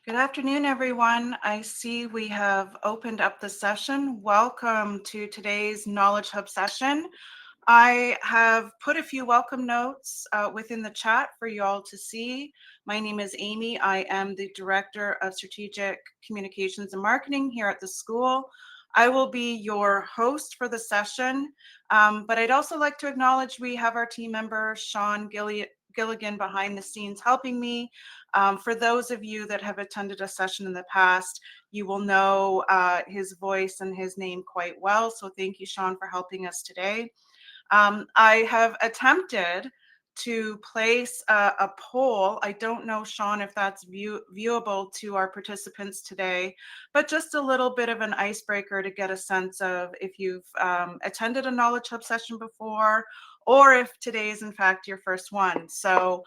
Good afternoon, everyone. I see we have opened up the session. Welcome to today's Knowledge Hub session. I have put a few welcome notes within the chat for you all to see. My name is Amy. I am the Director of Strategic Communications and Marketing here at the school. I will be your host for the session, but I'd also like to acknowledge we have our team member, Sean Gilligan, behind the scenes helping me. For those of you that have attended a session in the past, you will know his voice and his name quite well. So thank you, Sean, for helping us today. I have attempted to place a poll. I don't know, Sean, if that's viewable to our participants today, but just a little bit of an icebreaker to get a sense of if you've attended a Knowledge Hub session before, or if today is in fact your first one. So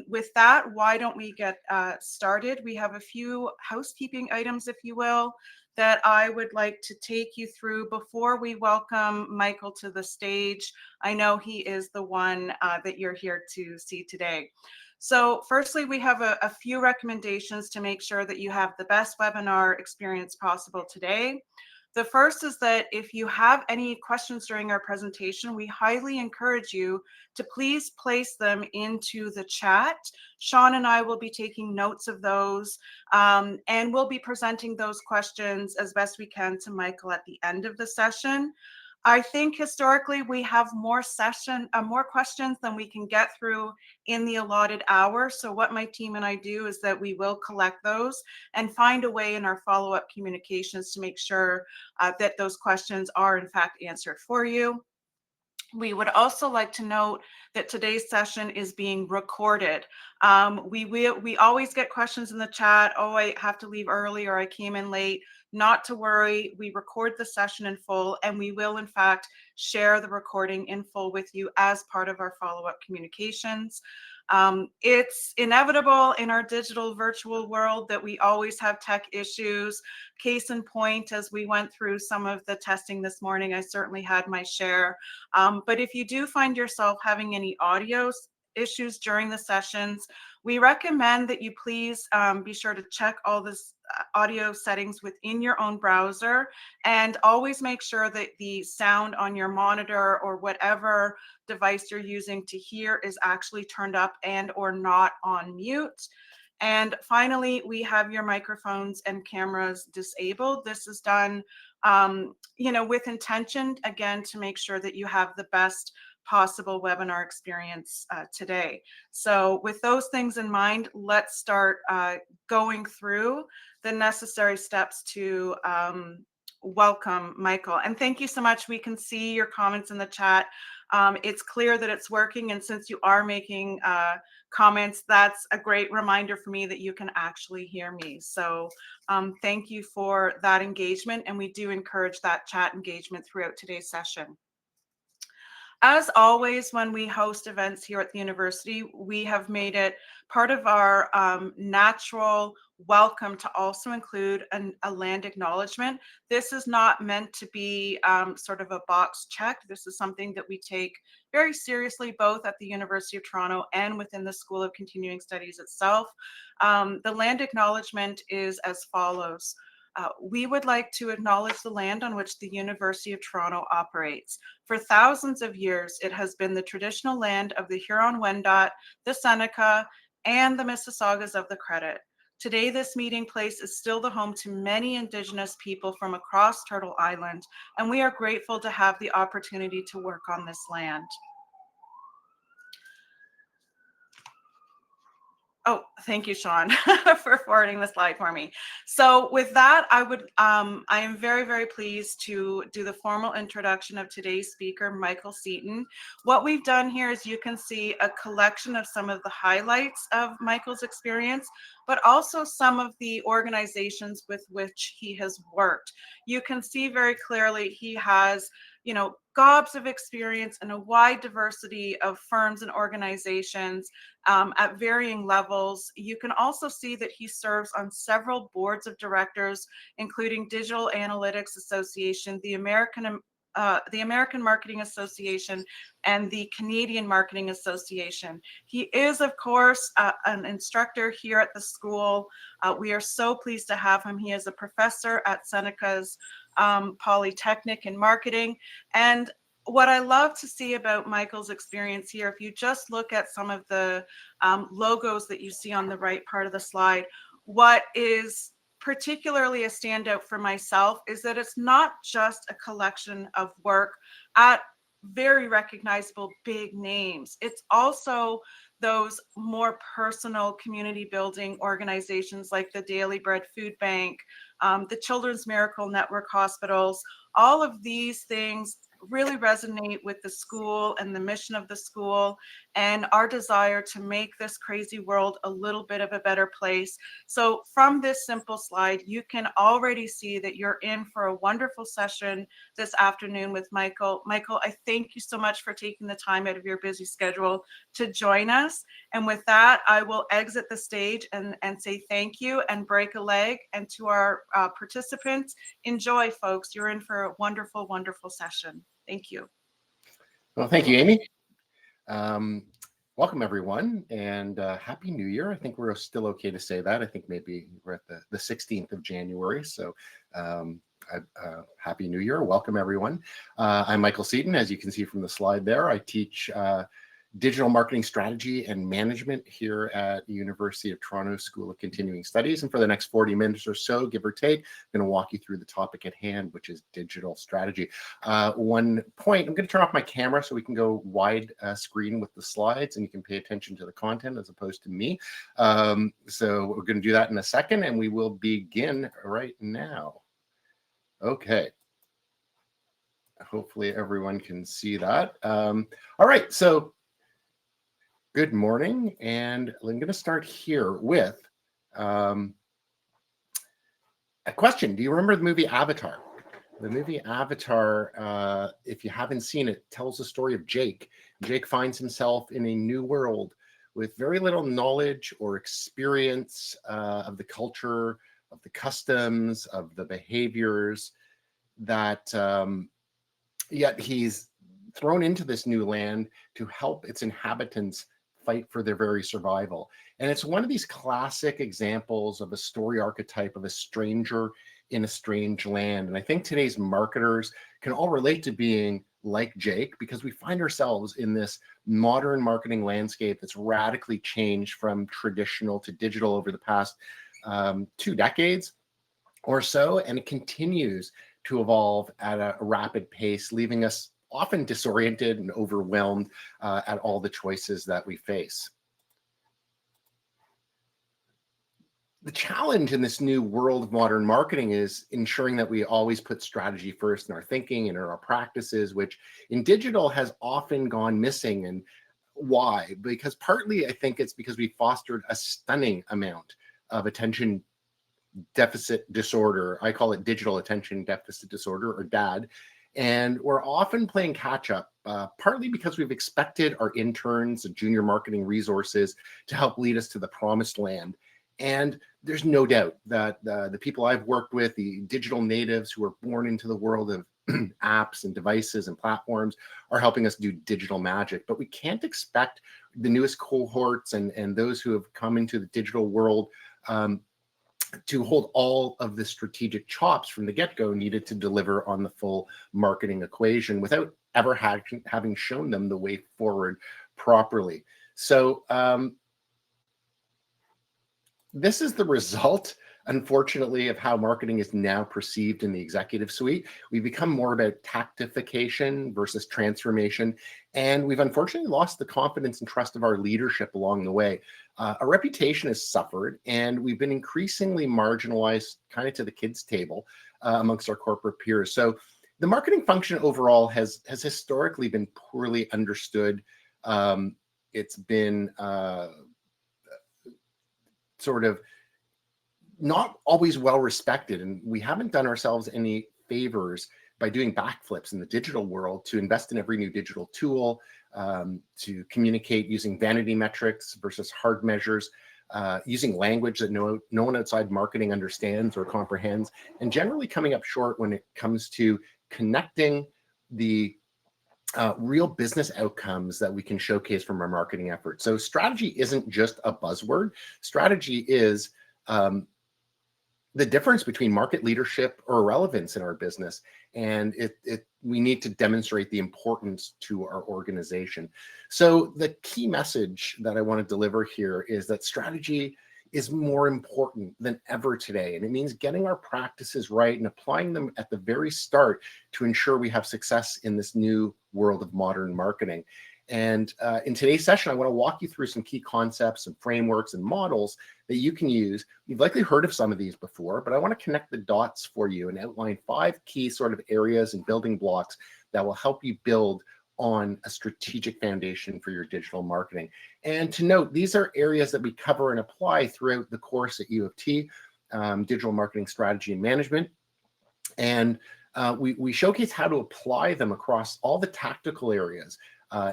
with that, why don't we get started? We have a few housekeeping items, if you will, that I would like to take you through before we welcome Michael to the stage. I know he is the one that you're here to see today. So firstly, we have a few recommendations to make sure that you have the best webinar experience possible today. The first is that if you have any questions during our presentation, we highly encourage you to please place them into the chat. Sean and I will be taking notes of those, and we'll be presenting those questions as best we can to Michael at the end of the session. I think historically we have more questions than we can get through in the allotted hour. So what my team and I do is that we will collect those and find a way in our follow-up communications to make sure that those questions are in fact answered for you. We would also like to note that today's session is being recorded. We always get questions in the chat, oh, I have to leave early or I came in late. Not to worry, we record the session in full and we will in fact share the recording in full with you as part of our follow-up communications. It's inevitable in our digital virtual world that we always have tech issues. Case in point, as we went through some of the testing this morning, I certainly had my share. But if you do find yourself having any audio issues during the sessions, we recommend that you please be sure to check all this audio settings within your own browser, and always make sure that the sound on your monitor or whatever device you're using to hear is actually turned up and or not on mute. And finally, we have your microphones and cameras disabled. This is done with intention, again, to make sure that you have the best possible webinar experience today. So with those things in mind, let's start going through the necessary steps to welcome Michael. And thank you so much. We can see your comments in the chat. It's clear that it's working, and since you are making comments, that's a great reminder for me that you can actually hear me. So thank you for that engagement, and we do encourage that chat engagement throughout today's session. As always, when we host events here at the university, we have made it part of our natural welcome to also include a land acknowledgement. This is not meant to be sort of a box check. This is something that we take very seriously, both at the University of Toronto and within the School of Continuing Studies itself. The land acknowledgement is as follows. We would like to acknowledge the land on which the University of Toronto operates. For thousands of years, it has been the traditional land of the Huron-Wendat, the Seneca, and the Mississaugas of the Credit. Today, this meeting place is still the home to many Indigenous people from across Turtle Island, and we are grateful to have the opportunity to work on this land. Oh, thank you, Sean, for forwarding the slide for me. So with that, I am very, very pleased to do the formal introduction of today's speaker, Michael Seaton. What we've done here is you can see a collection of some of the highlights of Michael's experience, but also some of the organizations with which he has worked. You can see very clearly he has, gobs of experience in a wide diversity of firms and organizations at varying levels. You can also see that he serves on several boards of directors, including Digital Analytics Association, the American the American Marketing Association and the Canadian Marketing Association. He is, of course, an instructor here at the school. We are so pleased to have him. He is a professor at Seneca's Polytechnic in marketing. And what I love to see about Michael's experience here, if you just look at some of the logos that you see on the right part of the slide, what is particularly a standout for myself is that it's not just a collection of work at very recognizable big names. It's also those more personal community building organizations like the Daily Bread Food Bank, the Children's Miracle Network hospitals. All of these things really resonate with the school and the mission of the school and our desire to make this crazy world a little bit of a better place. So from this simple slide, you can already see that you're in for a wonderful session this afternoon with Michael. Michael, I thank you so much for taking the time out of your busy schedule to join us. And with that, I will exit the stage and say thank you and break a leg. And to our participants, enjoy, folks. You're in for a wonderful, wonderful session. Thank you. Well, thank you, Amy. Welcome, everyone, and Happy New Year. I think we're still okay to say that. I think maybe we're at the 16th of January, so Happy New Year. Welcome, everyone. I'm Michael Seaton. As you can see from the slide there, I teach digital marketing strategy and management here at the University of Toronto School of Continuing Studies. And for the next 40 minutes or so, give or take, I'm going to walk you through the topic at hand, which is digital strategy. One point, I'm going to turn off my camera so we can go wide screen with the slides and you can pay attention to the content as opposed to me. So we're going to do that in a second and we will begin right now. Okay. Hopefully everyone can see that. All right, so good morning, and I'm going to start here with a question. Do you remember the movie Avatar? The movie Avatar, if you haven't seen it, tells the story of Jake. Jake finds himself in a new world with very little knowledge or experience of the culture, of the customs, of the behaviors that yet he's thrown into this new land to help its inhabitants fight for their very survival. And it's one of these classic examples of a story archetype of a stranger in a strange land. And I think today's marketers can all relate to being like Jake because we find ourselves in this modern marketing landscape that's radically changed from traditional to digital over the past 2 decades or so. And it continues to evolve at a rapid pace, leaving us often disoriented and overwhelmed at all the choices that we face. The challenge in this new world of modern marketing is ensuring that we always put strategy first in our thinking and in our practices, which in digital has often gone missing. And why? Because partly I think it's because we fostered a stunning amount of attention deficit disorder. I call it digital attention deficit disorder, or DAD. And we're often playing catch up, partly because we've expected our interns and junior marketing resources to help lead us to the promised land. And there's no doubt that the people I've worked with, the digital natives who are born into the world of apps and devices and platforms, are helping us do digital magic. But we can't expect the newest cohorts and those who have come into the digital world to hold all of the strategic chops from the get-go needed to deliver on the full marketing equation without ever having shown them the way forward properly. So this is the result, unfortunately, of how marketing is now perceived in the executive suite. We've become more about tactification versus transformation, and we've unfortunately lost the confidence and trust of our leadership along the way. Our reputation has suffered, and we've been increasingly marginalized kind of to the kids' table amongst our corporate peers. So the marketing function overall has historically been poorly understood. It's been sort of not always well respected, and we haven't done ourselves any favors by doing backflips in the digital world to invest in every new digital tool, to communicate using vanity metrics versus hard measures, using language that no one outside marketing understands or comprehends, and generally coming up short when it comes to connecting the real business outcomes that we can showcase from our marketing efforts. So strategy isn't just a buzzword. Strategy is the difference between market leadership or relevance in our business. And we need to demonstrate the importance to our organization. So the key message that I want to deliver here is that strategy is more important than ever today. And it means getting our practices right and applying them at the very start to ensure we have success in this new world of modern marketing. And in today's session, I want to walk you through some key concepts and frameworks and models that you can use. You've likely heard of some of these before, but I want to connect the dots for you and outline 5 key sort of areas and building blocks that will help you build on a strategic foundation for your digital marketing. And to note, these are areas that we cover and apply throughout the course at U of T, digital marketing strategy and management. And we showcase how to apply them across all the tactical areas,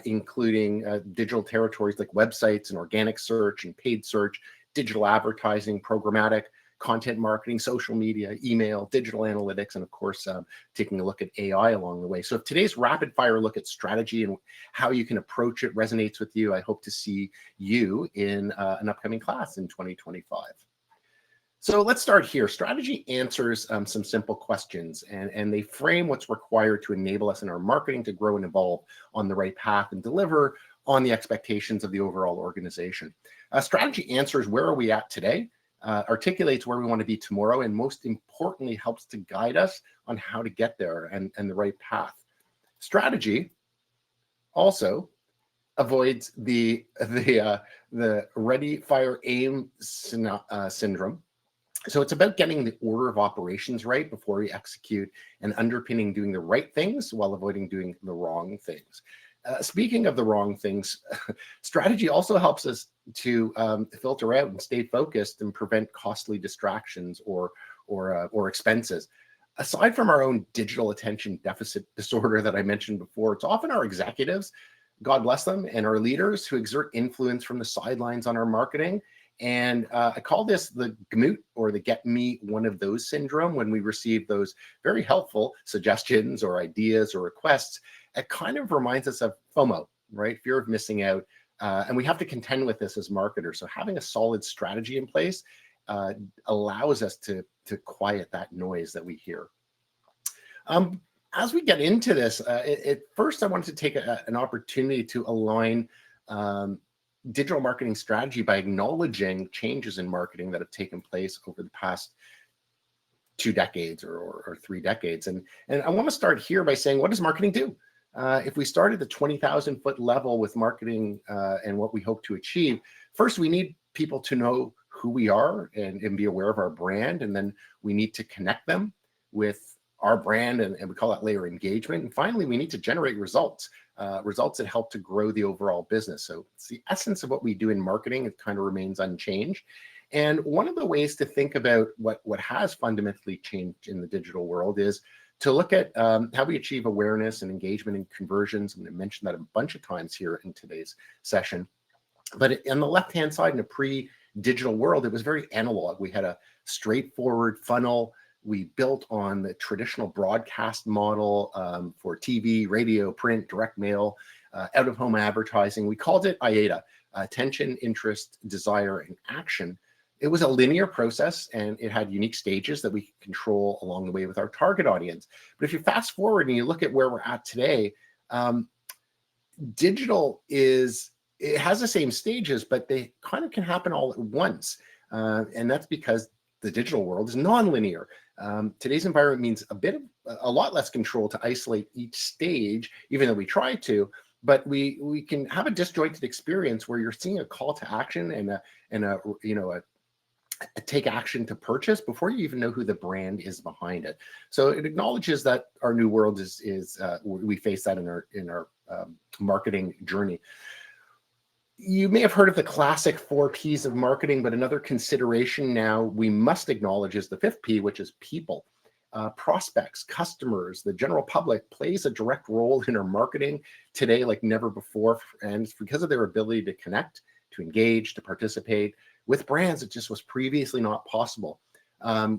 including digital territories like websites and organic search and paid search, digital advertising, programmatic, content marketing, social media, email, digital analytics, and of course, taking a look at AI along the way. So if today's rapid fire look at strategy and how you can approach it resonates with you, I hope to see you in an upcoming class in 2025. So let's start here. Strategy answers some simple questions, and they frame what's required to enable us in our marketing to grow and evolve on the right path and deliver on the expectations of the overall organization. Strategy answers where are we at today, articulates where we want to be tomorrow, and most importantly, helps to guide us on how to get there and the right path. Strategy also avoids the ready, fire, aim syndrome. So it's about getting the order of operations right before we execute and underpinning doing the right things while avoiding doing the wrong things. Speaking of the wrong things, strategy also helps us to filter out and stay focused and prevent costly distractions or expenses. Aside from our own digital attention deficit disorder that I mentioned before, it's often our executives, God bless them, and our leaders who exert influence from the sidelines on our marketing. And I call this the GMOOT, or the get me one of those syndrome, when we receive those very helpful suggestions or ideas or requests. It kind of reminds us of FOMO, right? Fear of missing out. And we have to contend with this as marketers. So having a solid strategy in place allows us to quiet that noise that we hear. As we get into this, first I wanted to take an opportunity to align digital marketing strategy by acknowledging changes in marketing that have taken place over the past 2 decades or 3 decades. And I want to start here by saying, what does marketing do? If we start at the 20,000 foot level with marketing and what we hope to achieve, first we need people to know who we are and be aware of our brand. And then we need to connect them with our brand, and we call that layer engagement. And finally, we need to generate results that help to grow the overall business. So it's the essence of what we do in marketing. It kind of remains unchanged. And one of the ways to think about what has fundamentally changed in the digital world is to look at how we achieve awareness and engagement and conversions. I'm going to mention that a bunch of times here in today's session. But on the left-hand side, in a pre-digital world, it was very analog. We had a straightforward funnel. We built on the traditional broadcast model for TV, radio, print, direct mail, out-of-home advertising. We called it IATA, attention, interest, desire, and action. It was a linear process, and it had unique stages that we could control along the way with our target audience. But if you fast forward and you look at where we're at today, digital it has the same stages, but they kind of can happen all at once. And that's because the digital world is non-linear. Today's environment means a lot less control to isolate each stage, even though we try to. But we can have a disjointed experience where you're seeing a call to action and a take action to purchase before you even know who the brand is behind it. So it acknowledges that our new world is we face that in our marketing journey. You may have heard of the classic 4 Ps of marketing, but another consideration now we must acknowledge is the 5th P, which is people. Prospects, customers, the general public plays a direct role in our marketing today like never before. And it's because of their ability to connect, to engage, to participate with brands. It just was previously not possible.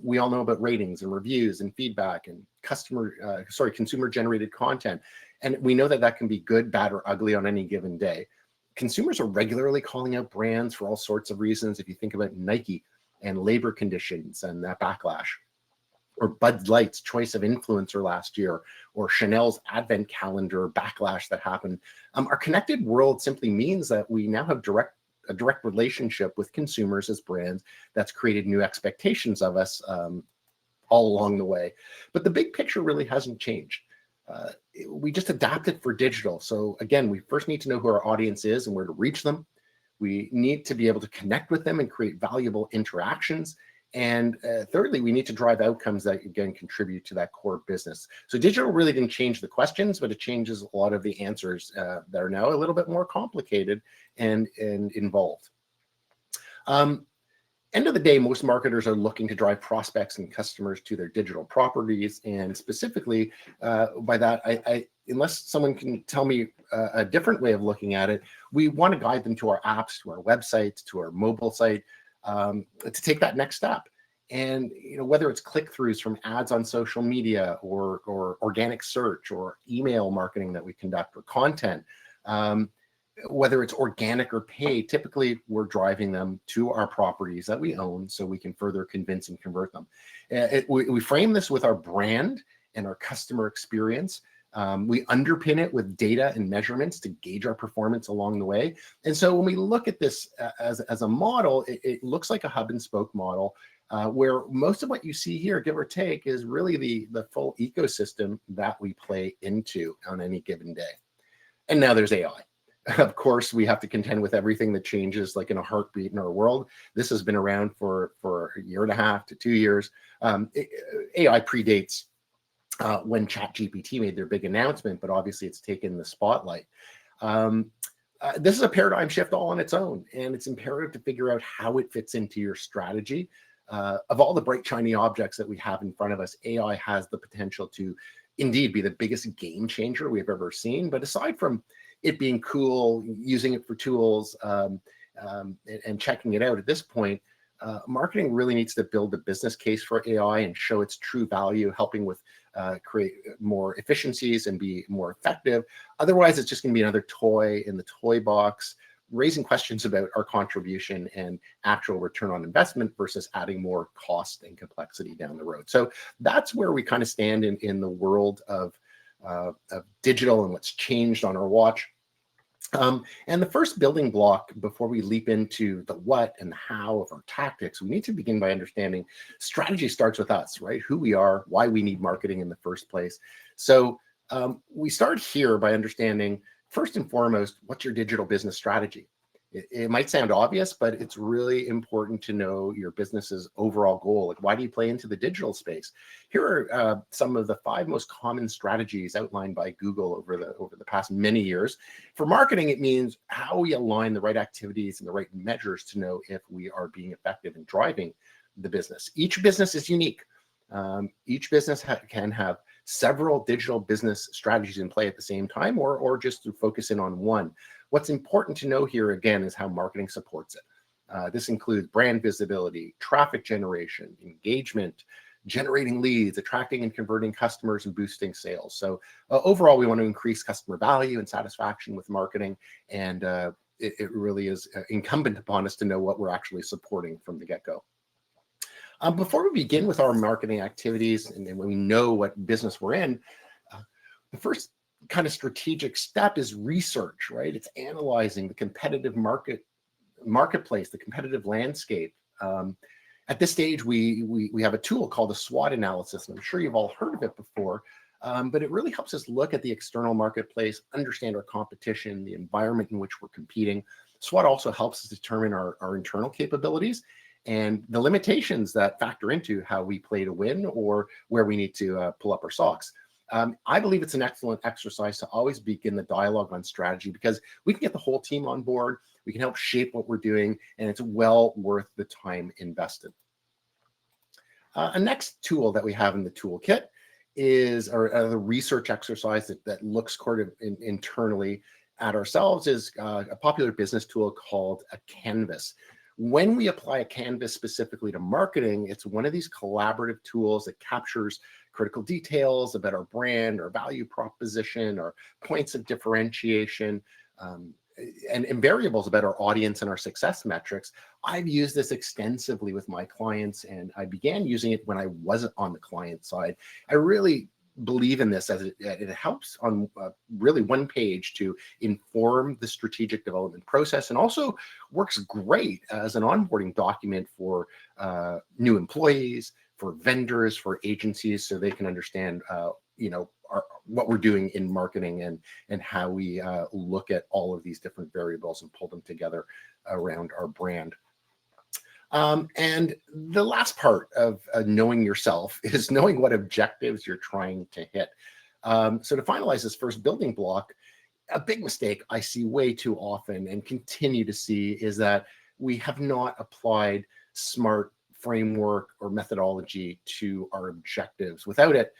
We all know about ratings and reviews and feedback and consumer generated content. And we know that that can be good, bad, or ugly on any given day. Consumers are regularly calling out brands for all sorts of reasons. If you think about Nike and labor conditions and that backlash, or Bud Light's choice of influencer last year, or Chanel's advent calendar backlash that happened. Our connected world simply means that we now have a direct relationship with consumers as brands that's created new expectations of us all along the way. But the big picture really hasn't changed. We just adapted for digital. So again, we first need to know who our audience is and where to reach them. We need to be able to connect with them and create valuable interactions. And thirdly, we need to drive outcomes that, again, contribute to that core business. So digital really didn't change the questions, but it changes a lot of the answers that are now a little bit more complicated and involved. End of the day, most marketers are looking to drive prospects and customers to their digital properties. And specifically by that, unless someone can tell me a different way of looking at it, we want to guide them to our apps, to our websites, to our mobile site, to take that next step. And whether it's click-throughs from ads on social media or organic search or email marketing that we conduct or content, whether it's organic or paid, typically we're driving them to our properties that we own so we can further convince and convert them. We frame this with our brand and our customer experience. We underpin it with data and measurements to gauge our performance along the way. And so when we look at this as a model, it looks like a hub and spoke model where most of what you see here, give or take, is really the full ecosystem that we play into on any given day. And now there's AI. Of course, we have to contend with everything that changes like in a heartbeat in our world. This has been around for a year and a half to 2 years. AI predates when ChatGPT made their big announcement, but obviously it's taken the spotlight. This is a paradigm shift all on its own, and it's imperative to figure out how it fits into your strategy. Of all the bright, shiny objects that we have in front of us, AI has the potential to indeed be the biggest game changer we've ever seen. But aside from it being cool, using it for tools, and checking it out at this point, marketing really needs to build the business case for AI and show its true value, helping with create more efficiencies and be more effective. Otherwise, it's just going to be another toy in the toy box, raising questions about our contribution and actual return on investment versus adding more cost and complexity down the road. So that's where we kind of stand in the world of digital and what's changed on our watch. And the first building block before we leap into the what and the how of our tactics, we need to begin by understanding strategy starts with us, right? Who we are, why we need marketing in the first place. So we start here by understanding, first and foremost, what's your digital business strategy? It might sound obvious, but it's really important to know your business's overall goal. Like, why do you play into the digital space? Here are some of the 5 most common strategies outlined by Google over the past many years. For marketing, it means how we align the right activities and the right measures to know if we are being effective in driving the business. Each business is unique. Each business can have several digital business strategies in play at the same time, or just to focus in on one. What's important to know here, again, is how marketing supports it. This includes brand visibility, traffic generation, engagement, generating leads, attracting and converting customers, and boosting sales. So overall, we want to increase customer value and satisfaction with marketing, and it really is incumbent upon us to know what we're actually supporting from the get-go. Before we begin with our marketing activities, and when we know what business we're in, the first kind of strategic step is research, right? It's analyzing the competitive marketplace, the competitive landscape. At this stage, we have a tool called a SWOT analysis, and I'm sure you've all heard of it before, but it really helps us look at the external marketplace, understand our competition, the environment in which we're competing. SWOT also helps us determine our internal capabilities and the limitations that factor into how we play to win or where we need to pull up our socks. I believe it's an excellent exercise to always begin the dialogue on strategy, because we can get the whole team on board, we can help shape what we're doing, and it's well worth the time invested. A next tool that we have in the toolkit is the research exercise that looks sort of internally at ourselves is a popular business tool called a canvas. When we apply a canvas specifically to marketing, it's one of these collaborative tools that captures critical details about our brand, our value proposition, our points of differentiation, um, and variables about our audience and our success metrics. I've used this extensively with my clients, and I began using it when I wasn't on the client side. I really believe in this as it helps on really one page to inform the strategic development process, and also works great as an onboarding document for new employees, for vendors, for agencies, so they can understand what we're doing in marketing, and how we look at all of these different variables and pull them together around our brand. And the last part of knowing yourself is knowing what objectives you're trying to hit. So to finalize this first building block, a big mistake I see way too often and continue to see is that we have not applied SMART framework or methodology to our objectives. Without it,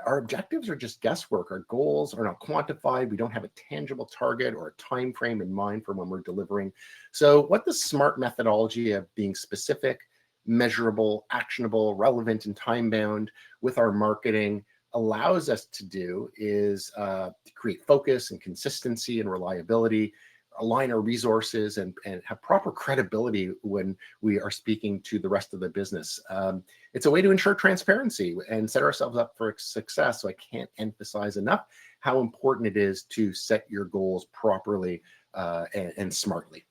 our objectives are just guesswork. Our goals are not quantified. We don't have a tangible target or a time frame in mind for when we're delivering. So what the SMART methodology of being specific, measurable, actionable, relevant, and time-bound with our marketing allows us to do is to create focus and consistency and reliability, align our resources, and have proper credibility when we are speaking to the rest of the business. It's a way to ensure transparency and set ourselves up for success. So I can't emphasize enough how important it is to set your goals properly and smartly.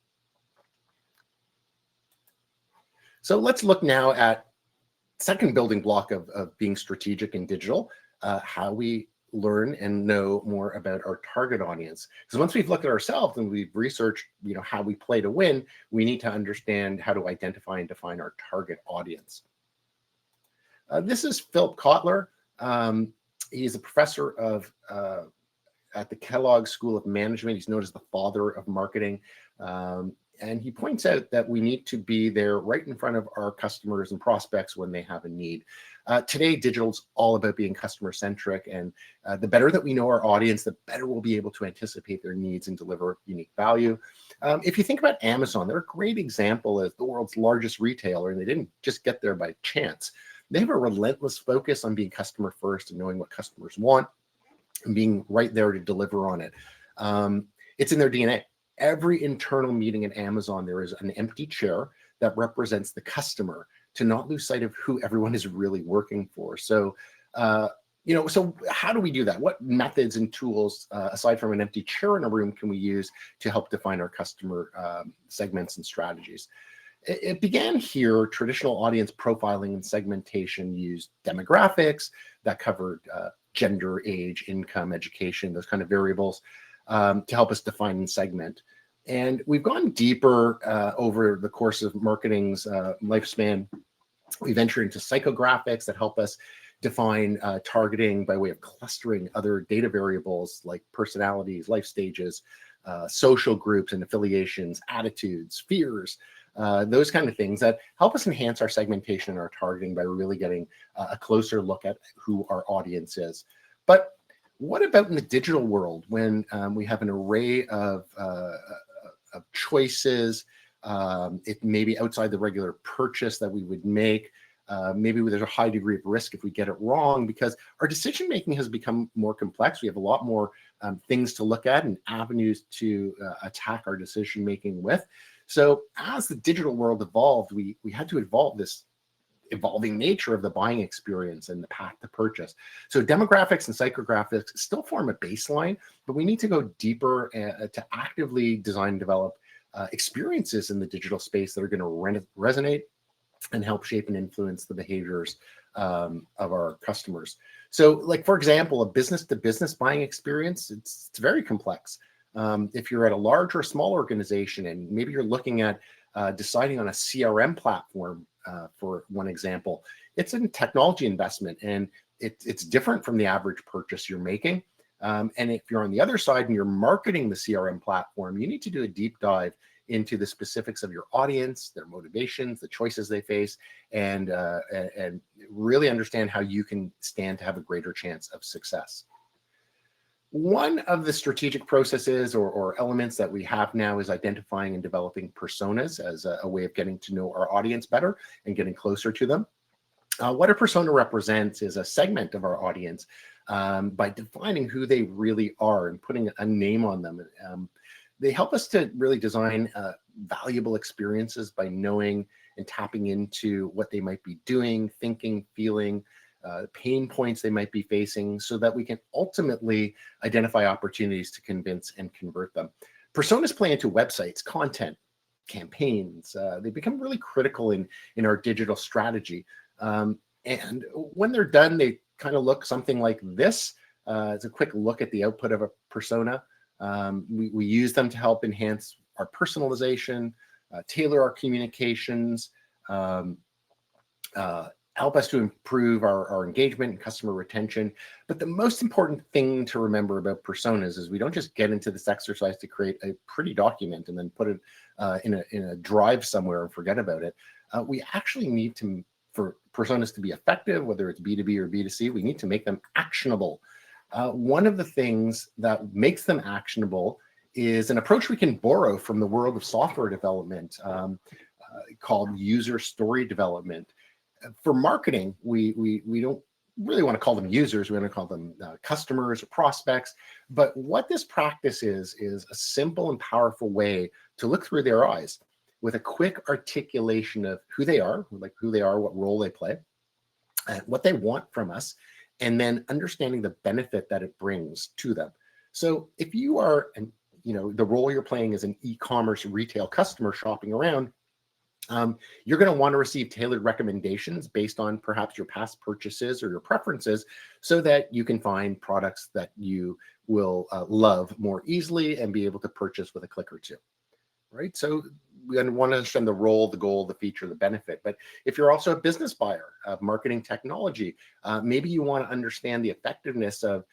So let's look now at second building block of being strategic in digital, how we learn and know more about our target audience. Because once we've looked at ourselves and we've researched, how we play to win, we need to understand how to identify and define our target audience. This is Philip Kotler. He's a professor at the Kellogg School of Management. He's known as the father of marketing. And he points out that we need to be there right in front of our customers and prospects when they have a need. Today, digital's all about being customer-centric, and the better that we know our audience, the better we'll be able to anticipate their needs and deliver unique value. If you think about Amazon, they're a great example as the world's largest retailer, and they didn't just get there by chance. They have a relentless focus on being customer first and knowing what customers want and being right there to deliver on it. It's in their DNA. Every internal meeting at Amazon, there is an empty chair that represents the customer, to not lose sight of who everyone is really working for. So, so how do we do that? What methods and tools, aside from an empty chair in a room, can we use to help define our customer segments and strategies? It began here. Traditional audience profiling and segmentation used demographics that covered gender, age, income, education, those kind of variables, to help us define and segment. And we've gone deeper over the course of marketing's lifespan. We've entered into psychographics that help us define targeting by way of clustering other data variables like personalities, life stages, social groups and affiliations, attitudes, fears, those kind of things that help us enhance our segmentation and our targeting by really getting a closer look at who our audience is. But what about in the digital world when we have an array of choices? It may be outside the regular purchase that we would make. Maybe there's a high degree of risk if we get it wrong, because our decision making has become more complex. We have a lot more things to look at and avenues to attack our decision making with. So as the digital world evolved, we had to evolve this evolving nature of the buying experience and the path to purchase. So demographics and psychographics still form a baseline, but we need to go deeper to actively design and develop experiences in the digital space that are going to resonate and help shape and influence the behaviors of our customers. So, like, for example, a business-to-business buying experience, it's very complex. If you're at a large or small organization and maybe you're looking at deciding on a CRM platform, for one example, it's a technology investment, and it's different from the average purchase you're making. And if you're on the other side and you're marketing the CRM platform, you need to do a deep dive into the specifics of your audience, their motivations, the choices they face, and really understand how you can stand to have a greater chance of success. One of the strategic processes or elements that we have now is identifying and developing personas as a way of getting to know our audience better and getting closer to them. What a persona represents is a segment of our audience by defining who they really are and putting a name on them. They help us to really design valuable experiences by knowing and tapping into what they might be doing, thinking, feeling, pain points they might be facing, so that we can ultimately identify opportunities to convince and convert them. Personas play into websites, content, campaigns. They become really critical in our digital strategy. And when they're done, they kind of look something like this. It's a quick look at the output of a persona. We use them to help enhance our personalization, tailor our communications, help us to improve our engagement and customer retention. But the most important thing to remember about personas is we don't just get into this exercise to create a pretty document and then put it in a drive somewhere and forget about it. We actually need to, for personas to be effective, whether it's B2B or B2C, we need to make them actionable. One of the things that makes them actionable is an approach we can borrow from the world of software development called user story development. For marketing, we don't really want to call them users. We want to call them customers or prospects. But what this practice is a simple and powerful way to look through their eyes with a quick articulation of who they are, what role they play, what they want from us, and then understanding the benefit that it brings to them. So if you are, the role you're playing as an e-commerce retail customer shopping around, you're going to want to receive tailored recommendations based on perhaps your past purchases or your preferences, so that you can find products that you will love more easily and be able to purchase with a click or two. Right? So we want to understand the role, the goal, the feature, the benefit. But if you're also a business buyer of marketing technology, maybe you want to understand the effectiveness of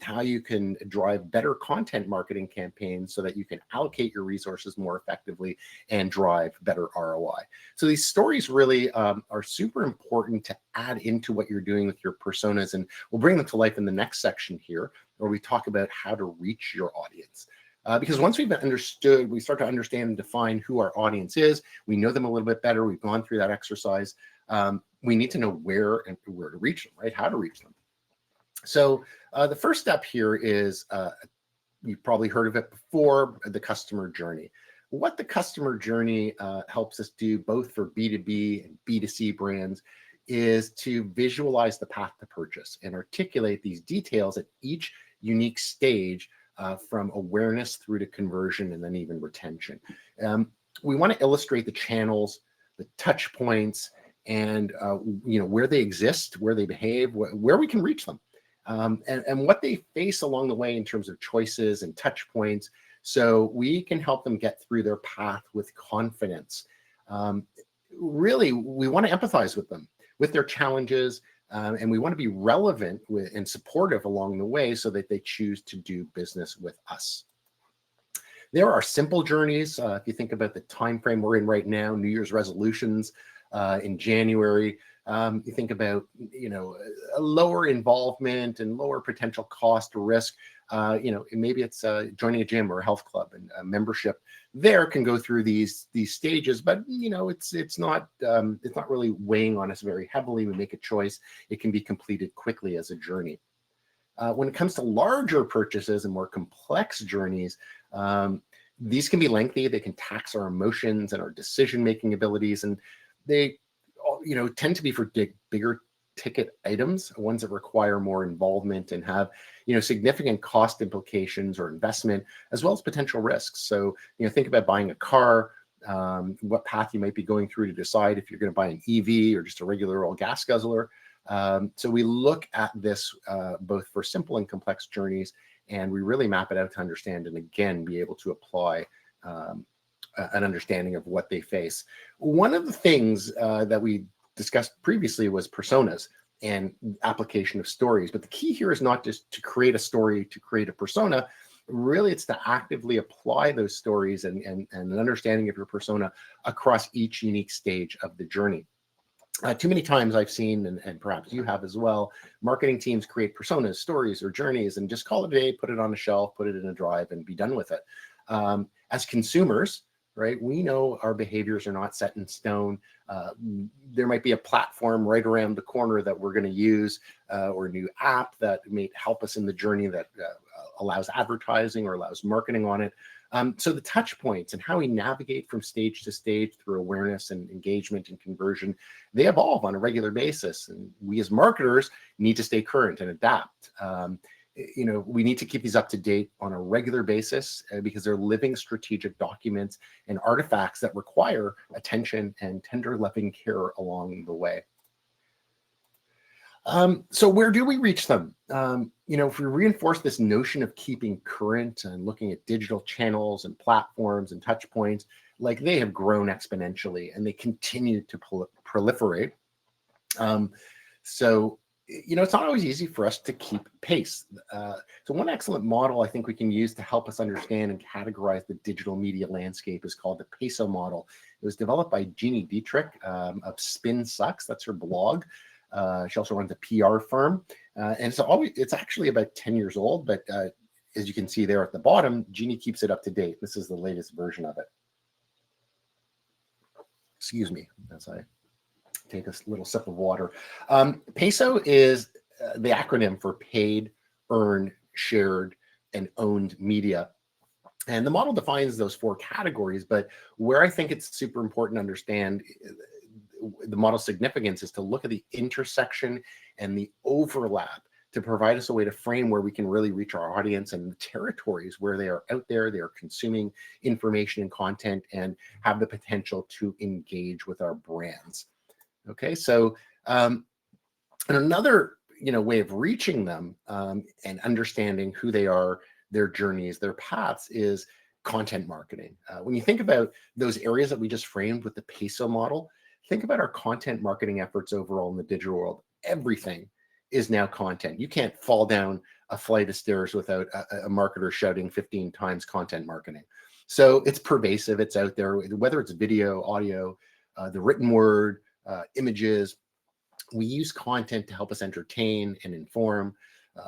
how you can drive better content marketing campaigns so that you can allocate your resources more effectively and drive better ROI. So these stories really are super important to add into what you're doing with your personas. And we'll bring them to life in the next section here, where we talk about how to reach your audience. Because once we've understood, we start to understand and define who our audience is, we know them a little bit better, we've gone through that exercise, we need to know where to reach them, right? How to reach them. So the first step here is, you've probably heard of it before, the customer journey. What the customer journey helps us do both for B2B and B2C brands is to visualize the path to purchase and articulate these details at each unique stage, from awareness through to conversion and then even retention. We want to illustrate the channels, the touch points, and where they exist, where they behave, where we can reach them, and what they face along the way in terms of choices and touch points, so we can help them get through their path with confidence. Really, we want to empathize with them, with their challenges, and we want to be relevant and supportive along the way so that they choose to do business with us. There are simple journeys. If you think about the time frame we're in right now, New Year's resolutions in January, you think about a lower involvement and lower potential cost or risk. Maybe it's joining a gym or a health club, and a membership there can go through these stages, but it's not really weighing on us very heavily. We make a choice. It can be completed quickly as a journey. When it comes to larger purchases and more complex journeys, these can be lengthy. They can tax our emotions and our decision-making abilities, and they tend to be for bigger ticket items, ones that require more involvement and have significant cost implications or investment, as well as potential risks. So think about buying a car, what path you might be going through to decide if you're going to buy an EV or just a regular old gas guzzler. So we look at this both for simple and complex journeys, and we really map it out to understand and again be able to apply an understanding of what they face. One of the things that we discussed previously was personas and application of stories. But the key here is not just to create a story, to create a persona. Really, it's to actively apply those stories and an understanding of your persona across each unique stage of the journey. Too many times I've seen, and perhaps you have as well, marketing teams create personas, stories, or journeys and just call it a day, put it on a shelf, put it in a drive, and be done with it. As consumers, right, we know our behaviors are not set in stone. There might be a platform right around the corner that we're going to use, or a new app that may help us in the journey that allows advertising or allows marketing on it. So the touch points and how we navigate from stage to stage through awareness and engagement and conversion, they evolve on a regular basis. And we as marketers need to stay current and adapt. We need to keep these up to date on a regular basis because they're living strategic documents and artifacts that require attention and tender loving care along the way. So where do we reach them? If we reinforce this notion of keeping current and looking at digital channels and platforms and touch points, like they have grown exponentially and they continue to proliferate. It's not always easy for us to keep pace. So one excellent model I think we can use to help us understand and categorize the digital media landscape is called the PESO model. It was developed by Jeannie Dietrich of Spin Sucks. That's her blog. She also runs a PR firm, and it's actually about 10 years old, but as you can see there at the bottom, Jeannie keeps it up to date. This is the latest version of it. Excuse me as I take a little sip of water. PESO is the acronym for paid, earned, shared, and owned media. And the model defines those 4 categories, but where I think it's super important to understand the model's significance is to look at the intersection and the overlap to provide us a way to frame where we can really reach our audience and the territories where they are out there, they are consuming information and content and have the potential to engage with our brands. Okay, so and another way of reaching them and understanding who they are, their journeys, their paths is content marketing. When you think about those areas that we just framed with the PESO model, think about our content marketing efforts overall in the digital world. Everything is now content. You can't fall down a flight of stairs without a marketer shouting 15 times content marketing. So it's pervasive, it's out there, whether it's video, audio, the written word, images. We use content to help us entertain and inform,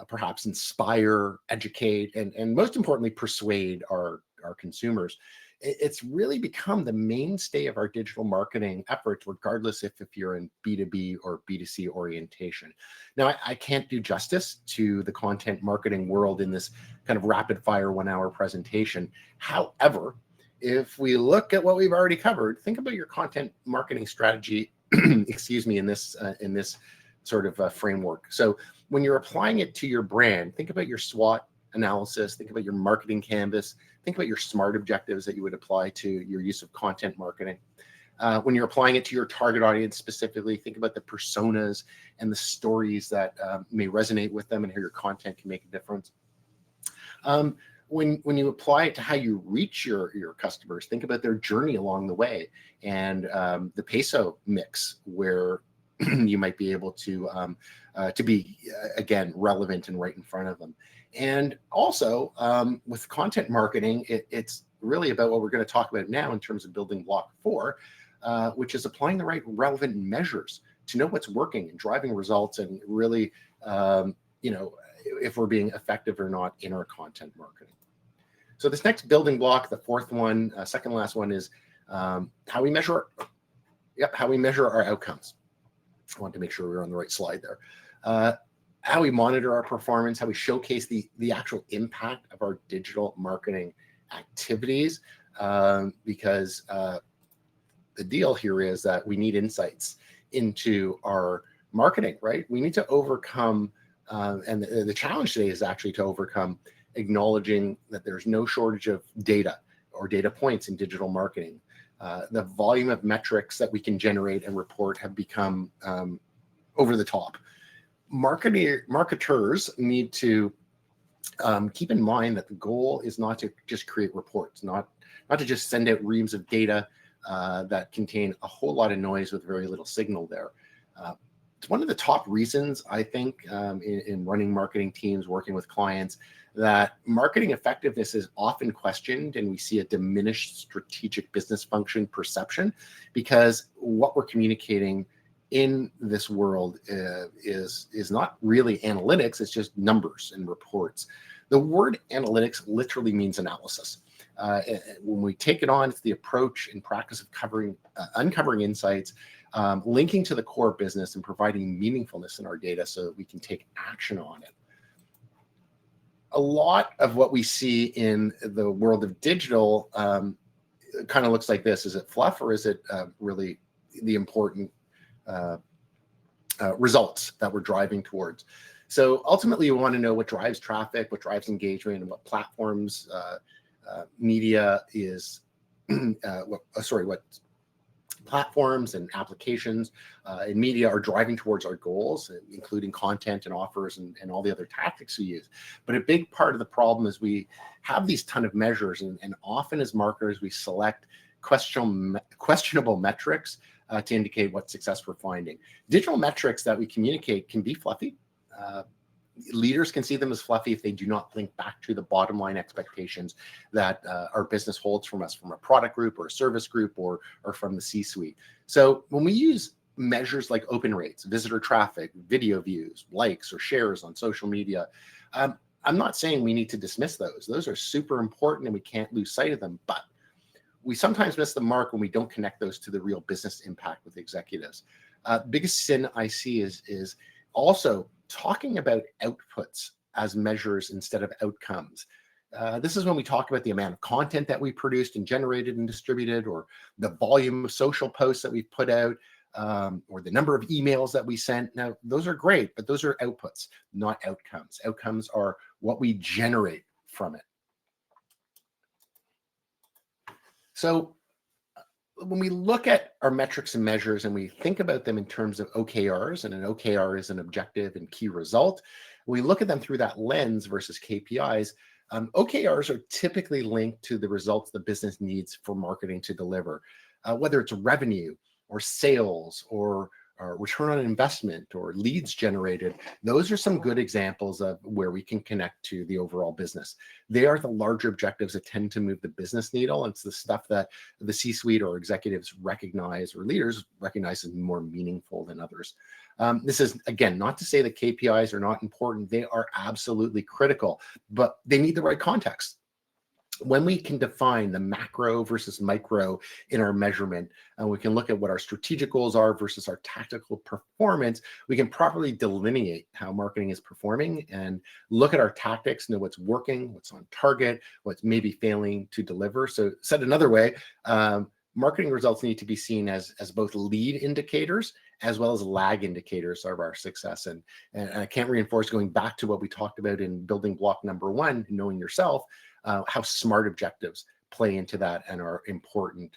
perhaps inspire, educate, and most importantly, persuade our consumers. It's really become the mainstay of our digital marketing efforts, regardless if you're in B2B or B2C orientation. Now, I can't do justice to the content marketing world in this kind of rapid fire 1-hour presentation. However, if we look at what we've already covered, think about your content marketing strategy, excuse me, in this sort of framework. So when you're applying it to your brand, think about your SWOT analysis, think about your marketing canvas, think about your SMART objectives that you would apply to your use of content marketing. When you're applying it to your target audience specifically, think about the personas and the stories that may resonate with them and how your content can make a difference. When you apply it to how you reach your customers, think about their journey along the way and the PESO mix where you might be able to be, again, relevant and right in front of them. And also with content marketing, it's really about what we're going to talk about now in terms of building block 4, which is applying the right relevant measures to know what's working and driving results and really, if we're being effective or not in our content marketing. So this next building block, the 4th one, second last one, is how we measure our outcomes. I want to make sure we're on the right slide there. How we monitor our performance, how we showcase the actual impact of our digital marketing activities, because the deal here is that we need insights into our marketing, right? We need to overcome, and the challenge today is actually to overcome acknowledging that there's no shortage of data or data points in digital marketing. The volume of metrics that we can generate and report have become over the top. Marketers need to keep in mind that the goal is not to just create reports, not to just send out reams of data that contain a whole lot of noise with very little signal there. It's one of the top reasons, I think, in running marketing teams, working with clients, that marketing effectiveness is often questioned and we see a diminished strategic business function perception because what we're communicating in this world is not really analytics, it's just numbers and reports. The word analytics literally means analysis. When we take it on, it's the approach and practice of uncovering insights, linking to the core business and providing meaningfulness in our data so that we can take action on it. A lot of what we see in the world of digital kind of looks like this. Is it fluff, or is it really the important results that we're driving towards? So ultimately, you want to know what drives traffic, what drives engagement, and what platforms media is, what platforms and applications and media are driving towards our goals, including content and offers and all the other tactics we use. But a big part of the problem is we have these ton of measures, and often as marketers, we select questionable metrics to indicate what success we're finding. Digital metrics that we communicate can be fluffy. Leaders can see them as fluffy if they do not link back to the bottom line expectations that our business holds from us, from a product group or a service group or from the C-suite. So when we use measures like open rates, visitor traffic, video views, likes or shares on social media, I'm not saying we need to dismiss those. Those are super important and we can't lose sight of them, but we sometimes miss the mark when we don't connect those to the real business impact with executives. Biggest sin I see is also talking about outputs as measures instead of outcomes. This is when we talk about the amount of content that we produced and generated and distributed, or the volume of social posts that we've put out, or the number of emails that we sent. Now, those are great, but those are outputs, not outcomes. Outcomes are what we generate from it. So when we look at our metrics and measures and we think about them in terms of OKRs, and an OKR is an objective and key result, we look at them through that lens versus KPIs. OKRs are typically linked to the results the business needs for marketing to deliver, whether it's revenue or sales or return on investment or leads generated. Those are some good examples of where we can connect to the overall business. They are the larger objectives that tend to move the business needle. And it's the stuff that the C-suite or executives recognize, or leaders recognize, as more meaningful than others. This is, again, not to say that KPIs are not important. They are absolutely critical, but they need the right context. When we can define the macro versus micro in our measurement, and we can look at what our strategic goals are versus our tactical performance, we can properly delineate how marketing is performing and look at our tactics, know what's working, what's on target, what's maybe failing to deliver. So said another way, marketing results need to be seen as both lead indicators as well as lag indicators of our success. And I can't reinforce, going back to what we talked about in building block number 1, knowing yourself, how smart objectives play into that and are important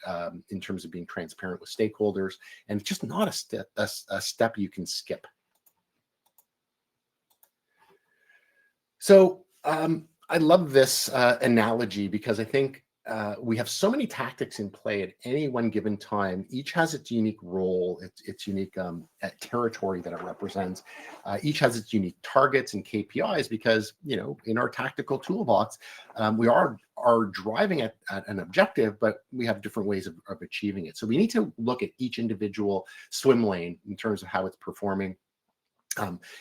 in terms of being transparent with stakeholders, and just not a step you can skip. So I love this analogy because I think we have so many tactics in play at any one given time. Each has its unique role, its unique territory that it represents. Each has its unique targets and KPIs because, in our tactical toolbox, we are driving at an objective, but we have different ways of achieving it. So we need to look at each individual swim lane in terms of how it's performing.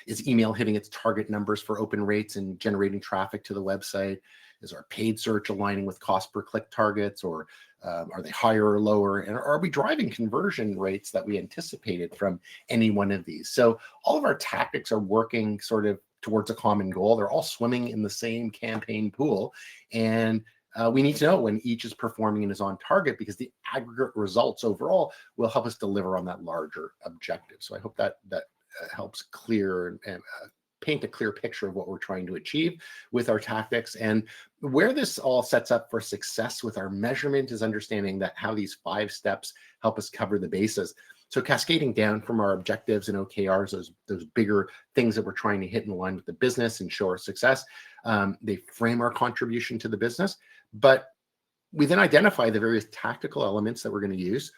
Is email hitting its target numbers for open rates and generating traffic to the website? Is our paid search aligning with cost per click targets, or are they higher or lower? And are we driving conversion rates that we anticipated from any one of these? So all of our tactics are working sort of towards a common goal. They're all swimming in the same campaign pool. And we need to know when each is performing and is on target, because the aggregate results overall will help us deliver on that larger objective. So I hope that helps clear and paint a clear picture of what we're trying to achieve with our tactics. And where this all sets up for success with our measurement is understanding that how these 5 steps help us cover the bases. So cascading down from our objectives and OKRs, those bigger things that we're trying to hit in line with the business and show our success, they frame our contribution to the business. But we then identify the various tactical elements that we're going to use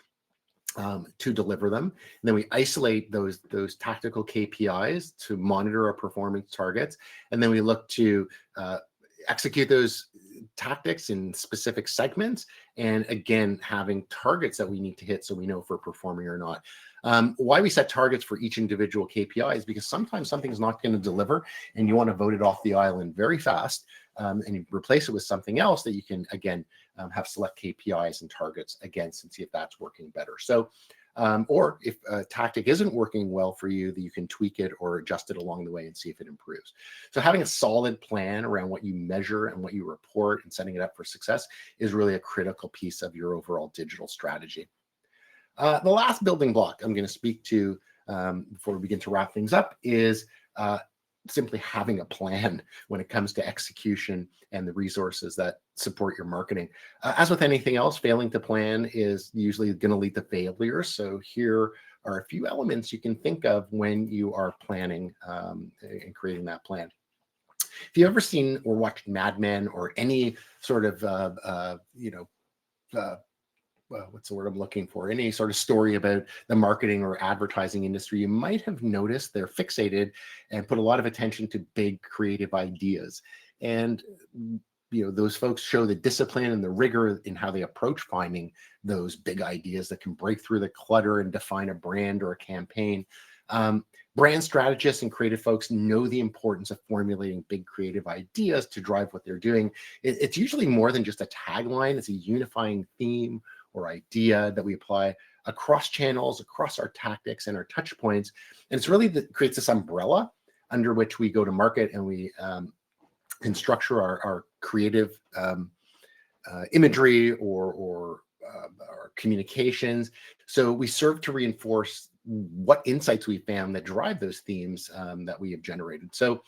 to deliver them. And then we isolate those tactical KPIs to monitor our performance targets. And then we look to execute those tactics in specific segments, and again, having targets that we need to hit so we know if we're performing or not. Why we set targets for each individual KPI is because sometimes something's not going to deliver and you want to vote it off the island very fast, and you replace it with something else that you can, again, have select KPIs and targets against and see if that's working better. So, or if a tactic isn't working well for you, that you can tweak it or adjust it along the way and see if it improves. So having a solid plan around what you measure and what you report and setting it up for success is really a critical piece of your overall digital strategy. The last building block I'm going to speak to before we begin to wrap things up is simply having a plan when it comes to execution and the resources that support your marketing. As with anything else, failing to plan is usually going to lead to failure. So here are a few elements you can think of when you are planning and creating that plan. If you've ever seen or watched Mad Men or any sort of, what's the word I'm looking for? Any sort of story about the marketing or advertising industry, you might have noticed they're fixated and put a lot of attention to big creative ideas. And those folks show the discipline and the rigor in how they approach finding those big ideas that can break through the clutter and define a brand or a campaign. Brand strategists and creative folks know the importance of formulating big creative ideas to drive what they're doing. It's usually more than just a tagline. It's a unifying theme or idea that we apply across channels, across our tactics and our touch points. And it's really that creates this umbrella under which we go to market, and we can structure our creative imagery or our communications. So we serve to reinforce what insights we found that drive those themes that we have generated. So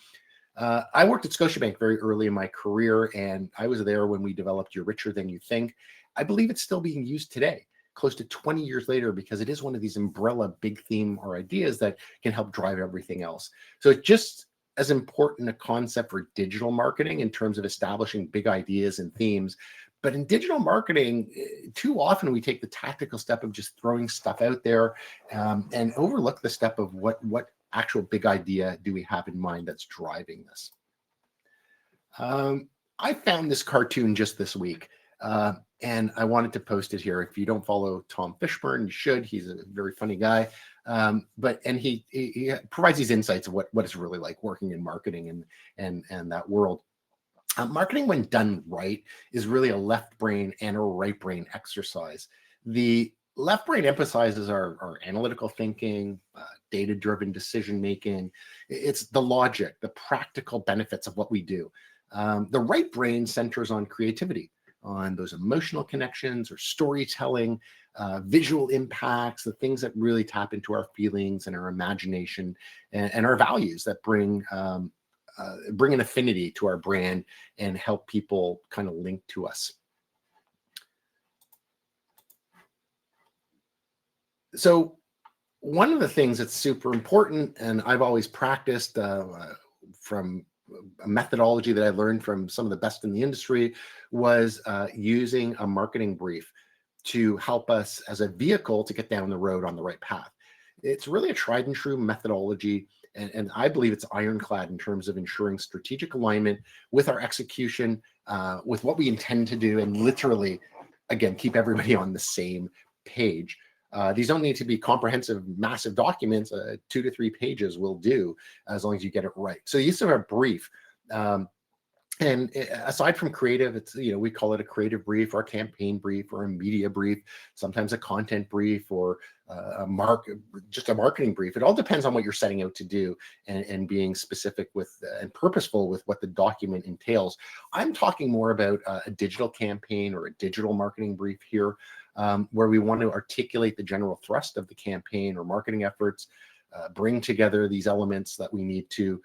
I worked at Scotiabank very early in my career, and I was there when we developed You're Richer Than You Think. I believe it's still being used today, close to 20 years later, because it is one of these umbrella big theme or ideas that can help drive everything else. So it's just as important a concept for digital marketing in terms of establishing big ideas and themes. But in digital marketing, too often we take the tactical step of just throwing stuff out there and overlook the step of what actual big idea do we have in mind that's driving this. I found this cartoon just this week. And I wanted to post it here. If you don't follow Tom Fishburne, you should. He's a very funny guy. And he provides these insights of what it's really like working in marketing and that world. Marketing, when done right, is really a left brain and a right brain exercise. The left brain emphasizes our analytical thinking, data-driven decision making. It's the logic, the practical benefits of what we do. The right brain centers on creativity, on those emotional connections or storytelling, visual impacts, the things that really tap into our feelings and our imagination and our values that bring an affinity to our brand and help people kind of link to us. So one of the things that's super important, and I've always practiced from a methodology that I learned from some of the best in the industry, was using a marketing brief to help us as a vehicle to get down the road on the right path. It's really a tried and true methodology, and I believe it's ironclad in terms of ensuring strategic alignment with our execution, with what we intend to do, and literally, again, keep everybody on the same page. These don't need to be comprehensive, massive documents. 2 to 3 pages will do, as long as you get it right. So you used to have a brief. And aside from creative, it's, we call it a creative brief or a campaign brief or a media brief, sometimes a content brief or just a marketing brief. It all depends on what you're setting out to do and being specific with and purposeful with what the document entails. I'm talking more about a digital campaign or a digital marketing brief here, where we want to articulate the general thrust of the campaign or marketing efforts, bring together these elements that we need to